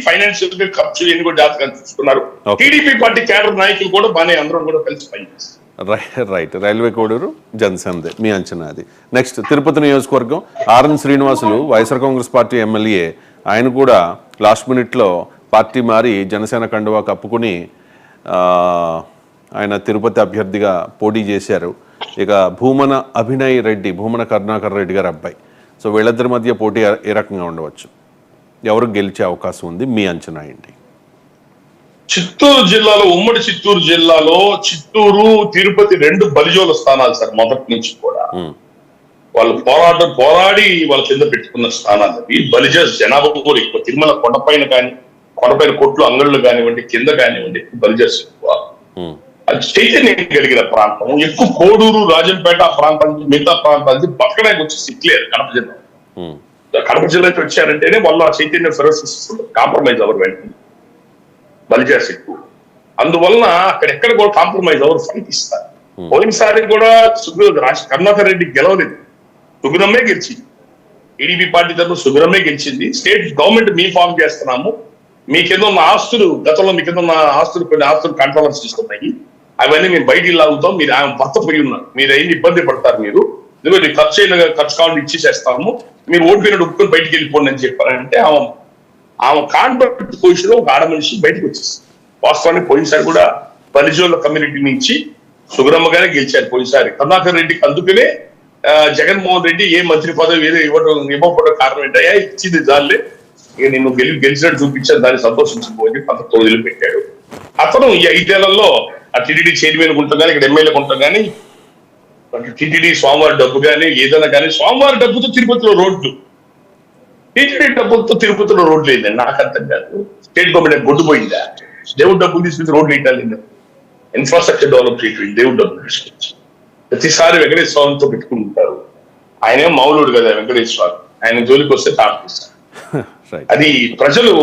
Financial గా ఖర్చు ఎన్ని కూడా జాతకాలు చూసుకున్నారు. టీడీపీ పార్టీ కేడర్ నాయకులు కూడా బాగానే అందరం కూడా కలిసి పనిచేస్తారు. రైట్. రైల్వే కోడూరు జనసేనదే మీ అంచనా అది. నెక్స్ట్ తిరుపతి నియోజకవర్గం RN Srinivasulu YSR Congress party MLA. ఆయన కూడా లాస్ట్ మినిట్లో పార్టీ మారి జనసేన కండువా కప్పుకుని ఆయన తిరుపతి అభ్యర్థిగా పోటీ చేశారు. ఇక భూమన అభినయ్ రెడ్డి, భూమన కరుణాకర్ రెడ్డి గారి అబ్బాయి. సో వీళ్ళిద్దరి మధ్య పోటీ ఏ రకంగా ఉండవచ్చు, ఎవరు గెలిచే అవకాశం ఉంది, మీ అంచనా ఏంటి? చిత్తూరు జిల్లాలో, ఉమ్మడి చిత్తూరు జిల్లాలో చిత్తూరు తిరుపతి 2 బలిజోల స్థానాలు సార్. మొదటి నుంచి కూడా వాళ్ళు పోరాడి వాళ్ళ కింద పెట్టుకున్న స్థానాలు అవి. బలిజ జనాభా కూడా ఎక్కువ. తిరుమల కొండపైన కొట్లు అంగళ్ళు కానివ్వండి, కింద కానివ్వండి, బలిజర్స్ ఎక్కువ. అది చైతన్యం కలిగిన ప్రాంతం ఎక్కువ. కోడూరు, రాజంపేట ఆ ప్రాంతం, మిగతా ప్రాంతానికి బతకడానికి వచ్చి సిక్లేరు. కడప జిల్లాకి వచ్చారంటేనే వాళ్ళు ఆ చైతన్యం కాంప్రమైజ్ అవ్వరు వెంటనే బలిజర్స్ ఎక్కువ. అందువలన అక్కడెక్కడ కూడా కాంప్రమైజ్ అవ్వరు, ఫైట్ ఇస్తారు. పోయినసారి కూడా కరుణాకర్ రెడ్డి గెలవలేదు, సుగుణమే గెలిచింది. టీడీపీ పార్టీ తరఫున సుగుణమే గెలిచింది. స్టేట్ గవర్నమెంట్ మీ ఫామ్ చేస్తున్నాము, మీ కింద ఉన్న ఆస్తులు, గతంలో మీ కింద ఉన్న ఆస్తులు, కొన్ని ఆస్తులు కంట్రోలర్స్ తీసుకున్నాయి, అవన్నీ మేము బయటికి లాగుతాం, మీరు ఆమె భర్త పోయి ఉన్నారు, మీరు అయిన ఇబ్బంది పడతారు, మీరు ఎందుకంటే ఖర్చు కావాలి ఇచ్చేసేస్తాము, మీరు ఓడిపోయినట్టు ఒప్పుకొని బయటికి వెళ్ళిపోండి అని చెప్పారంటే ఆమె కాన్ఫ్లిక్ట్ పొజిషన్ లో ఒక ఆడ మనిషి బయటకు వచ్చేస్తుంది. వాస్తవానికి పోయినసారి కూడా బలిజోళ్ళ కమ్యూనిటీ నుంచి సుగరమ్మగానే గెలిచారు పోయినసారి. కరుణాకర్ రెడ్డికి అందుకనే జగన్మోహన్ రెడ్డి ఏ మంత్రి పదవి ఏదో ఇవ్వకపోవడం కారణం ఏంటయ్యా, ఇచ్చింది దానిలే, ఇక నేను గెలిచినట్టు చూపించాను, దాన్ని సంతోషించుకోని పద్ధతి వదిలిపెట్టాడు. అతను ఈ 5 ఏళ్లలో ఆ టీటీడీ చైర్మన్ ఉంటాం కానీ, ఇక్కడ ఎమ్మెల్యే ఉంటాం కానీ, టీటీడీ స్వామివారి డబ్బు కానీ ఏదైనా కానీ, స్వామివారి డబ్బుతో తిరుపతిలో రోడ్లు, టీటీడీ డబ్బులతో తిరుపతిలో రోడ్లు వేయండి. నాకు అర్థం కాదు, స్టేట్ గవర్నమెంట్ బొడ్డు పోయిందా? దేవుడు డబ్బులు తీసుకొచ్చి రోడ్లు వేయాలి, ఇన్ఫ్రాస్ట్రక్చర్ డెవలప్ చేయట్లేదు, దేవుడు డబ్బులు తీసుకొచ్చి. ప్రతిసారి వెంకటేశ్వర స్వామితో పెట్టుకుంటారు. ఆయనేం మౌలుడు కదా వెంకటేశ్వర, ఆయన జోలికి వస్తే తాపిస్తారు. అది ప్రజలు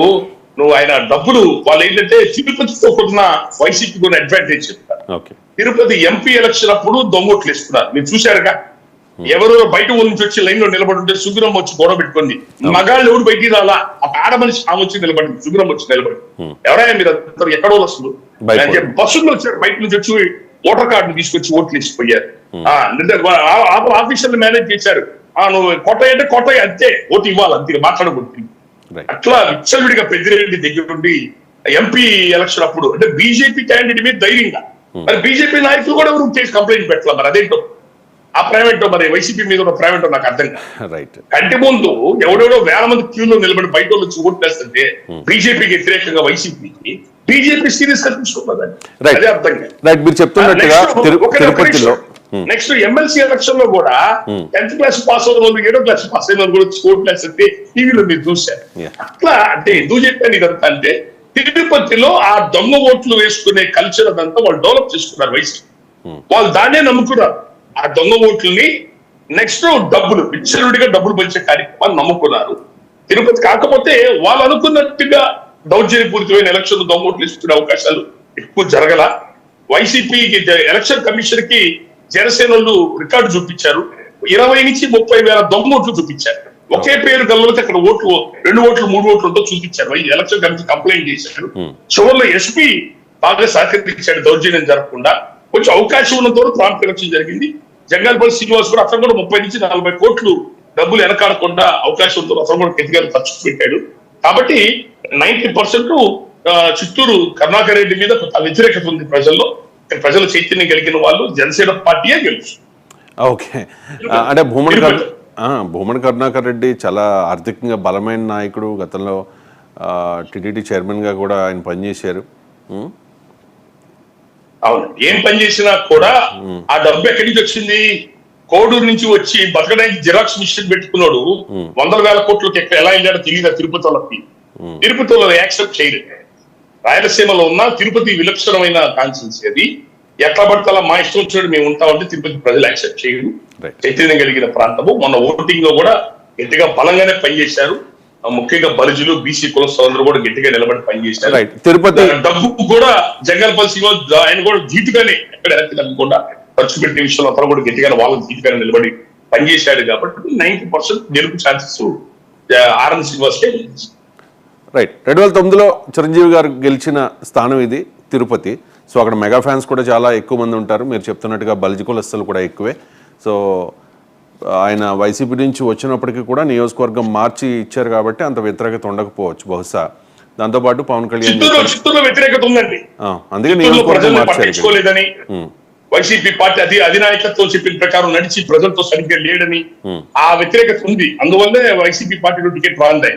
నువ్వు ఆయన డబ్బులు వాళ్ళు ఏంటంటే తిరుపతితో కొన్న వైసీపీ కొన్ని అడ్వాంటేజ్ చెప్తారు. తిరుపతి ఎంపీ ఎలక్షన్ అప్పుడు దొంగోట్లు ఇస్తున్నారు, మీరు చూశారుగా. ఎవరో బయట ఊరి నుంచి వచ్చి లైన్ లో నిలబడి సుగురం వచ్చి గొడవ పెట్టుకుంది, మగాళ్ళు ఎవరు బయటికి రాలా, ఒక ఆడ మనిషి ఆమె వచ్చి నిలబడింది, సుగురం వచ్చి నిలబడి, ఎవరైనా మీరు అందరూ ఎక్కడో వస్తుంది బస్సుల్లో వచ్చారు, బయట నుంచి వచ్చి ఓటర్ కార్డు తీసుకొచ్చి ఓట్లు వేసిపోయారు. ఆఫీసర్లు మేనేజ్ చేశారు, నువ్వు కొట్టాయి అంటే కొట్టాయి, అంతే, ఓటు ఇవ్వాలి, అంతే, మాట్లాడకూడదు. అట్లా విచ్చలవిడిగా పెద్దిరెడ్డి దగ్గర నుండి ఎంపీ ఎలక్షన్ అప్పుడు అంటే బీజేపీ క్యాండిడేట్ మీద ధైర్యంగా, మరి బీజేపీ నాయకులు కూడా ఎవరు చేసి కంప్లైంట్ పెట్టాలి. మరి అదేంటో ఆ ప్రైవేట్, మరి వైసీపీ మీద ఉన్న ప్రైవేట్ నాకు అర్థం కాదు. కంటి ముందు ఎవడెవడో వేల మంది క్యూలో నిలబడి బయట వచ్చి ఓట్లు వేస్తుంటే బీజేపీకి వ్యతిరేకంగా వైసీపీకి బీజేపీ సీరియస్ గా తీసుకున్నదండి, అదే అర్థం కాదు. నెక్స్ట్ ఎమ్మెల్సీ ఎలక్షన్ లో కూడా 10th క్లాస్ పాస్ అయిన వాళ్ళు 7వ క్లాస్ పాస్ అయిన వాళ్ళు కూడా ఓట్లు వేస్తే టీవీలో మీరు చూశారు. అట్లా అంటే ఎందుకు చెప్పాను ఇదంతా అంటే, తిరుపతిలో ఆ దొంగ ఓట్లు వేసుకునే కల్చర్ అదంతా వాళ్ళు డెవలప్ చేసుకున్నారు వైసీపీ. వాళ్ళు దాన్నే నమ్ముకున్నారు, ఆ దొంగ ఓట్లని. నెక్స్ట్ డబ్బులు, విచ్చలుడిగా డబ్బులు పంచే కార్యక్రమాన్ని నమ్ముకున్నారు తిరుపతి. కాకపోతే వాళ్ళు అనుకున్నట్టుగా దౌర్జన్యపూరితమైన ఎలక్షన్ దొంగ ఓట్లు వేసుకునే అవకాశాలు ఎక్కువ జరగల. వైసీపీకి ఎలక్షన్ కమిషన్ కి జనసేనలు రికార్డు చూపించారు, 20 నుంచి 30 వేల దొంగ ఓట్లు చూపించారు. ఒకే పేరు గల్లలకి అక్కడ ఓట్లు 2 ఓట్లు 3 ఓట్లతో చూపించారు. ఎలక్షన్ కమిషన్ కంప్లైంట్ చేశారు. చివరిలో ఎస్పీ బాగా సహకరించాడు దౌర్జన్యం జరగకుండా. కొంచెం అవకాశం ఉన్నంత వరకు ప్రాంత ఎలక్షన్ జరిగింది. జంగాలపల్లి శ్రీనివాస్ కూడా అతను కూడా 30 నుంచి 40 కోట్లు డబ్బులు వెనకాడకుండా అవకాశం ఉందో అతను కూడా గట్టిగా ఖర్చు పెట్టాడు. కాబట్టి 90% చిత్తూరు కరుణాకర్ రెడ్డి మీద వ్యతిరేకత ఉంది ప్రజల్లో. ప్రజల చైతన్యం కలిగిన వాళ్ళు జనసేన పార్టీయే గెలుచు. ఓకే, అంటే భూమన కరుణాకర్ రెడ్డి చాలా ఆర్థికంగా బలమైన నాయకుడు. గతంలో టీటీడీ చైర్మన్ గా కూడా ఆయన పనిచేశారు. అవును, ఏం పని చేసినా కూడా ఆ డబ్బు ఎక్కడి నుంచి వచ్చింది? కోడూరు నుంచి వచ్చి బతకడానికి జిరాక్స్ మిషన్ పెట్టుకున్నాడు. 100,000 కోట్లకి ఎలా వెళ్ళాడో తెలియదు తిరుపతి వాళ్ళకి. తిరుపతి వాళ్ళు యాక్సెప్ట్ చేయలేదు. రాయలసీమలో ఉన్న తిరుపతి విలక్షణమైన కాన్స్టిట్యున్సీ, అది ఎట్లా పడితే అలా మా ఇష్టం వచ్చినట్టు మేము ఉంటామంటే తిరుపతి ప్రజలు యాక్సెప్ట్ చేయరు. చైతన్యం కలిగిన ప్రాంతము. మొన్న ఓటింగ్ లో కూడా గట్టిగా బలంగానే పనిచేశారు. ముఖ్యంగా బలిజులు, బీసీ కులస్తులందరూ కూడా గట్టిగా నిలబడి పనిచేశారు. తిరుపతి డబ్బు కూడా జంగల్పల్లి సింగ్ ఆయన కూడా ధీటుగానే ఎక్కడ తగ్గకుండా ఖర్చు పెట్టే విషయంలో అతను కూడా గట్టిగానే వాళ్ళకి ధీటుగానే నిలబడి పని చేశాడు. కాబట్టి 90% గెలుపు ఛాన్సెస్ ఆర్ఎన్ శ్రీనివాస్కే. రైట్. తిరుపతి నియోజకవర్గం RN Srinivasulu YSR Congress party MLA. ఆయన కూడా లాస్ట్ మినిట్ లో పార్టీ మారి జనసేన కండువా కప్పుకుని తిరుపతి అభ్యర్థిగా పోటీ చేశారు. రైట్. 2009లో చిరంజీవి గారు గెలిచిన స్థానం ఇది తిరుపతి. సో అక్కడ మెగా ఫ్యాన్స్ కూడా చాలా ఎక్కువ మంది ఉంటారు. మీరు చెప్తున్నట్టుగా బల్జి కులస్తులు కూడా ఎక్కువే. సో ఆయన వైసీపీ నుంచి వచ్చినప్పటికీ కూడా నియోజకవర్గం మార్చి ఇచ్చారు కాబట్టి అంత వ్యతిరేకత ఉండకపోవచ్చు బహుశా. దాంతోపాటు పవన్ కళ్యాణ్ చిత్తూరులో వ్యతిరేకత ఉందండి. అందుకే నియోజకవర్గం మార్చారు. పట్టించుకోలేదని వైసీపీ పార్టీ అధినాయకత్వం చెప్పిన ప్రకారం నడిచి ప్రజలతో సరిగ్గా లేడని ఆ వ్యతిరేకత ఉంది. అందువల్లే వైసీపీ పార్టీలో టికెట్ రాంది.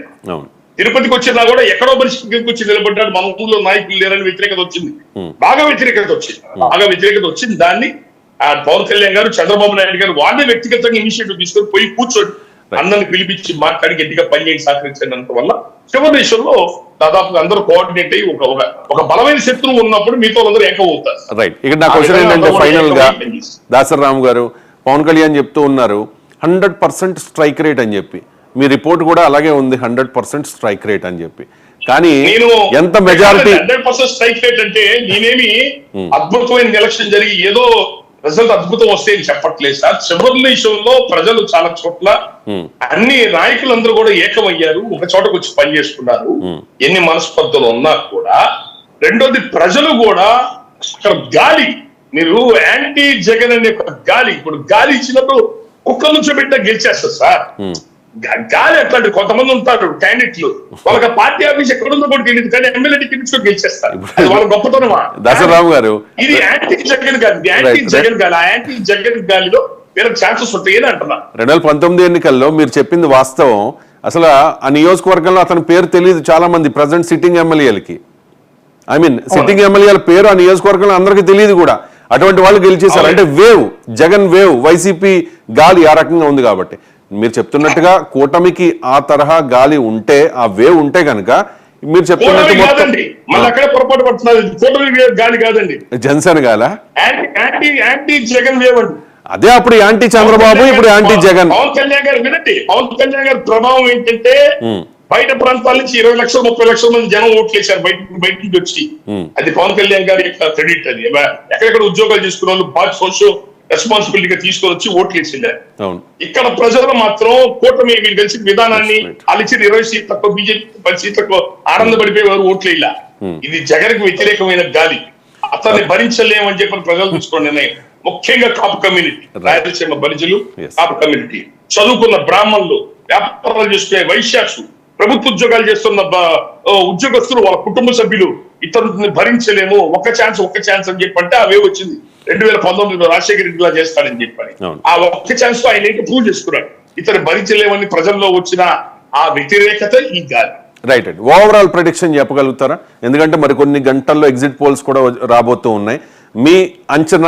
తిరుపతికి వచ్చినా కూడా ఎక్కడో పరిస్థితికి వచ్చి నిలబడ్డాడు, మన ఊళ్ళో నాయకులు లేరని వ్యతిరేకత వచ్చింది. బాగా వ్యతిరేకత వచ్చింది. దాన్ని పవన్ కళ్యాణ్ గారు, చంద్రబాబు నాయుడు గారు వాళ్ళే వ్యక్తిగతంగా ఇనిషియేటివ్ తీసుకొని పోయి కూర్చొని అందరిని పిలిపించి మాట్లాడి గట్టిగా పనిచేసి సహకరించినంత వల్ల చివరి దేశంలో దాదాపుగా అందరూ కోఆర్డినేట్ అయ్యి ఒక బలమైన శత్రువు ఉన్నప్పుడు మీతో అందరూ ఏకమవుతారు. రైట్. ఇక్కడ నా క్వశ్చన్ ఏంటంటే ఫైనల్ గా దాసరామ్ గారు, పవన్ కళ్యాణ్ చెప్తూ ఉన్నారు 100% స్ట్రైక్ రేట్ అని చెప్పి, మీ రిపోర్ట్ కూడా అలాగే ఉంది 100% స్ట్రైక్ రేట్ అని చెప్పి. కానీ ఎంత మెజారిటీ 100% స్ట్రైక్ రేట్ అంటే నేనేమి అద్భుతమైన ఎలక్షన్ జరిగి ఏదో రిజల్ట్ అద్భుతం వస్తే చెప్పట్లేదు సార్. చివరి విషయంలో ప్రజలు చాలా చోట్ల అన్ని నాయకులందరూ కూడా ఏకమయ్యారు, ఒక చోటకు వచ్చి పని చేసుకున్నారు. ఎన్ని మనస్పర్ధలు ఉన్నా కూడా. రెండోది ప్రజలు కూడా అక్కడ గాలి, మీరు యాంటీ జగన్ అనే గాలి, ఇప్పుడు గాలి ఇచ్చినప్పుడు కుక్కల నుంచి పెట్టినా గెలిచేస్తారు సార్. గాలి అట్లాంటి కొంతమంది ఉంటారు క్యాండిడేట్లు, వాళ్ళకి పార్టీ ఆఫీస్ ఎక్కడుందో కూడా తెలియదు కానీ ఎమ్మెల్యే టికెట్స్ గెలిచేస్తారు. అది వాళ్ళ గొప్పతనమా? దాసరామ్ గారు, ఇది యాంటీ జగన్ గాలి, యాంటీ జగన్ గాలి. ఆ యాంటీ జగన్ గాలిలో వీళ్ళకి ఛాన్సెస్ ఉంటాయని అంటున్నా. 2019 ఎన్నికల్లో మీరు చెప్పింది వాస్తవం. అసలు ఆ నియోజకవర్గంలో అతని పేరు తెలియదు చాలా మంది ప్రజెంట్ సిట్టింగ్ ఎమ్మెల్యేలకి. సిట్టింగ్ ఎమ్మెల్యేల పేరు ఆ నియోజకవర్గంలో అందరికీ తెలియదు కూడా. అటువంటి వాళ్ళు గెలిచేశారు. అంటే వేవ్, జగన్ వేవ్, వైసీపీ గాలి ఆ రకంగా ఉంది. కాబట్టి మీరు చెప్తున్నట్టుగా కూటమికి ఆ తరహా గాలి ఉంటే, ఆ వేవ్ ఉంటే కనుక మీరు చెప్తున్నట్టు పొరపాటు పడుతున్నారు. గాలి కాదండి, జనసేన గాల యాంటీ జగన్ వేవ్ అండి. అదే అప్పుడు యాంటీ చంద్రబాబు, ఇప్పుడు యాంటీ జగన్. పవన్ కళ్యాణ్ గారు వినండి, పవన్ కళ్యాణ్ గారి ప్రభావం ఏంటంటే బయట ప్రాంతాల నుంచి 20 లక్షలు 30 లక్షల మంది జనం ఓట్లేశారు బయట నుంచి వచ్చి. అది పవన్ కళ్యాణ్ గారి క్రెడిట్. అది ఎక్కడెక్కడ ఉద్యోగాలు చేసుకున్న వాళ్ళు బాగా సోషల్ రెస్పాన్సిబిలిటీగా తీసుకొని వచ్చి ఓట్లు వేసిండారు. ఇక్కడ ప్రజలు మాత్రం కూటమి వీళ్ళు కలిసి విధానాన్ని అలిచిన 20 సీట్లు తక్కువ, బీజేపీ 10 సీట్లు తక్కువ ఆనందపడిపోయేవారు ఓట్లు ఇలా. ఇది జగన్కి వ్యతిరేకమైన గాలి, అతన్ని భరించలేమని చెప్పిన ప్రజలు తీసుకోండి నిర్ణయం. ముఖ్యంగా కాపు కమ్యూనిటీ, రాయలసీమ బలిజలు, కాపు కమ్యూనిటీ, చదువుకున్న బ్రాహ్మణులు, వ్యాపారాలు చేసుకునే వైశ్యాసు, ప్రభుత్వ ఉద్యోగాలు చేస్తున్న ఉద్యోగస్తులు, వాళ్ళ కుటుంబ సభ్యులు ఇతరుని భరించలేము, ఒక్క ఛాన్స్ అని చెప్పంటే అవే వచ్చింది. 2019లో రాజశేఖర రెడ్డిలా చేస్తాడని చెప్పని ఆ ఒక్క ఛాన్స్ తో ఆయన ఏంటి ప్రూవ్ చేసుకున్నాడు. ఇతను భరించలేమని ప్రజల్లో వచ్చిన ఆ వ్యతిరేకత ఈ గాలి. రైట్. ఓవరాల్ ప్రెడిక్షన్ చెప్పగలుగుతారా? ఎందుకంటే మరి కొన్ని గంటల్లో ఎగ్జిట్ పోల్స్ కూడా రాబోతూ ఉన్నాయి. మీ అంచనా